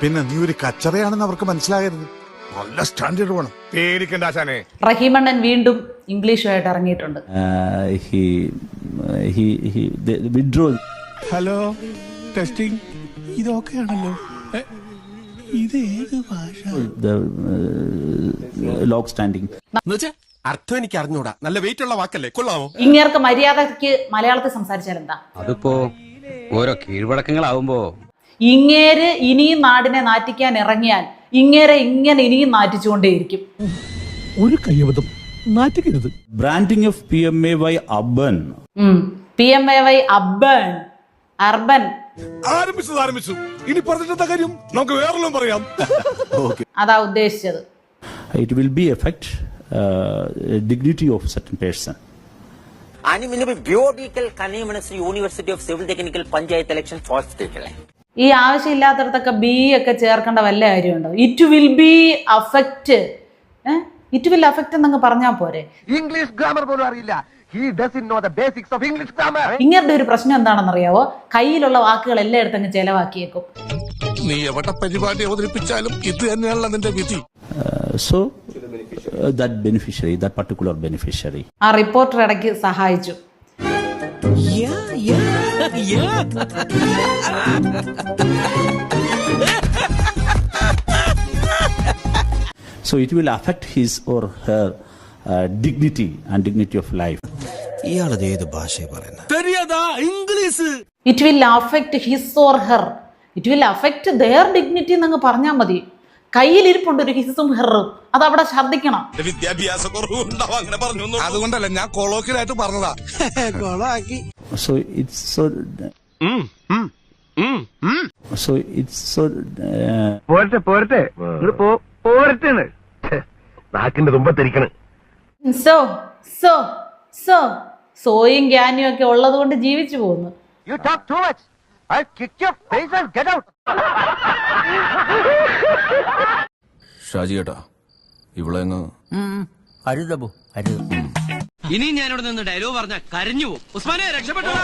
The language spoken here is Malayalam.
പിന്നെ നീ ഒരു കച്ചറയാണെന്ന് അവർക്ക് മനസ്സിലാകരുത്. നല്ല സ്റ്റാൻഡേർഡ് വേണം. പേടിക്കണ്ട ആശാനെ. റഹീമണ്ണൻ വീണ്ടും ഇംഗ്ലീഷുമായിട്ട് ഇറങ്ങിയിട്ടുണ്ട്. ഹലോ ടെസ്റ്റിംഗ് ഇതൊക്കെയാണല്ലോ. ഇത് ഏത് ഭാഷ? ലോങ് സ്റ്റാൻഡിങ് അർത്ഥം എനിക്ക് അറിഞ്ഞൂടാ. നല്ല വെയിറ്റ് ഉള്ള വാക്കല്ലേ, കൊള്ളാമോ? ഇങ്ങേർക്ക് മര്യാദയ്ക്ക് മലയാളത്തിൽ സംസാരിച്ചാൽ എന്താ? അതിപ്പോ ഓരോ കീഴ്വഴക്കങ്ങളാവുമ്പോ ഇങ്ങേര് ഇനിയും നാടിനെ നാറ്റിക്കാൻ ഇറങ്ങിയാൽ ഇങ്ങനെ ഇനിയും നാറ്റിച്ചുകൊണ്ടേയിരിക്കും. ഒരു കയ്യബദ്ധം നാറ്റിക്കരുത്. Branding of PMAY urban. PMAY urban ആരംഭിച്ചു. ഇനി പറഞ്ഞിട്ടെന്താ കാര്യം? നമുക്ക് വേറെല്ലാം പറയാം. അതാ ഉദ്ദേശിച്ചത്. It will be affect dignity of certain person. ബിയോഡിക്കൽ കനിയമനസ് university of civil technical panchayat election first സ്റ്റേറ്റിലെ ഈ ആവശ്യമില്ലാത്തടത്തൊക്കെ ബി ഒക്കെ ചേർക്കേണ്ട വല്ല കാര്യമുണ്ടോ? It will be affect. It will affect എന്നങ്ങ് പറഞ്ഞാൽ പോരെ? ഇംഗ്ലീഷ് ഗ്രാമർ പോലും അറിയില്ല. He doesn't know the basics of English grammar. ഇങ്ങരുടെ ഒരു പ്രശ്നം എന്താണെന്നറിയാവോ? കയ്യിലുള്ള വാക്കുകൾ എല്ലായിടത്തും അങ്ങ് ചെലവാക്കിയേക്കും. നീ എവിടെ പരിപാടി അവതരിപ്പിച്ചാലും ഇത് തന്നെയാണല്ലോ നിന്റെ വിധി. So that particular beneficiary. ആ റിപ്പോർട്ടർ ഇടയ്ക്ക് സഹായിച്ചു. So it will affect his or her dignity and dignity of life. ഇയാളത് ഏത് ഭാഷയെ പറയുന്നത്? It will affect his or her. It will affect their dignity എന്നങ്ങ് പറഞ്ഞാൽ മതി. കയ്യിലിരിപ്പുണ്ട് ഒരു ഹിസും ഹെറും, അത് അവിടെ ശ്രദ്ധിക്കണം. വിദ്യാഭ്യാസ കുറവുണ്ടാവും അങ്ങനെ പറഞ്ഞു. അതുകൊണ്ടല്ല, ഞാൻ കൊളോക്കിലായിട്ട് പറഞ്ഞതാ. So it's so നാക്കിന്റെ തുമ്പത്തിരിക്കണ്. സോയും ഗ്യാനും ഒക്കെ ഉള്ളത് കൊണ്ട് ജീവിച്ചു പോകുന്നു. You talk too much. I'll kick your face and get out. Shaji കേട്ടാ, ഇവിടെ അരുതബു അരുത്. ഇനി ഞാനിവിടെ നിന്ന് ഡയലോഗ് പറഞ്ഞ കരഞ്ഞു പോകും. ഉസ്മാനെ രക്ഷപ്പെട്ടോ.